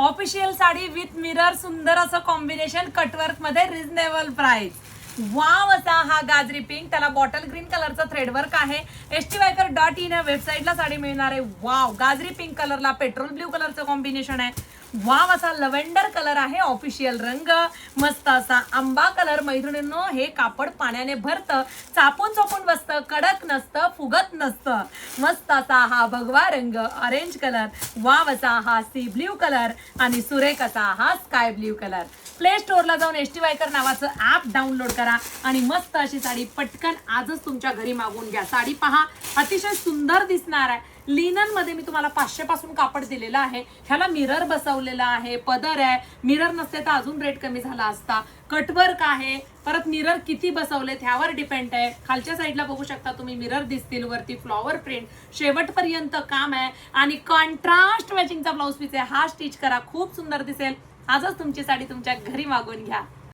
Official sari with mirror, सुंदर असं combination cutwork मध्ये, रिझनेबल प्राइस. वाव असा हा गाजरी पिंक, त्याला बॉटल ग्रीन कलरचा थ्रेडवर्क आहे. stviker.in या वेबसाईटला साडी मिळणार आहे. वाव, गाजरी पिंक कलरला पेट्रोल ब्ल्यू कलरचं कॉम्बिनेशन आहे. वाव असा लव्हेंडर कलर आहे, ऑफिशियल रंग. मस्त असा आंबा कलर. मैत्रिणींनो, हे कापड पाण्याने भरतं, चापून चोपून बसतं, कडक नसतं, फुगत नसतं. मस्त असा हा भगवा रंग, ऑरेंज कलर. वाव असा हा सी ब्ल्यू कलर आणि सुरेख असा हा स्काय ब्ल्यू कलर. प्ले स्टोअरला जाऊन STviker नावाचं ऍप डाउनलोड करा आणि मस्त अशी साडी पटकन आजच तुमच्या घरी मागवून घ्या. साडी पहा, अतिशय सुंदर दिसणार आहे. लिनन मध्ये मी तुम्हाला 500 पासून कापड दिलेलं आहे. ह्याला मिरर बसवलेला आहे, पदर आहे. मिरर नसते तर अजून रेट कमी झाला असता. कटवर्क आहे, परत मिरर किती बसवलेत ह्यावर डिपेंड आहे. खालच्या साईडला बघू शकता तुम्ही, मिरर दिसतील, वरती फ्लॉवर प्रिंट, शेवटपर्यंत काम आहे आणि कॉन्ट्रास्ट मॅचिंगचा ब्लाऊज पीस आहे. हा स्टिच करा, खूप सुंदर दिसेल. आजच तुमची साडी तुमच्या घरी मागवून घ्या.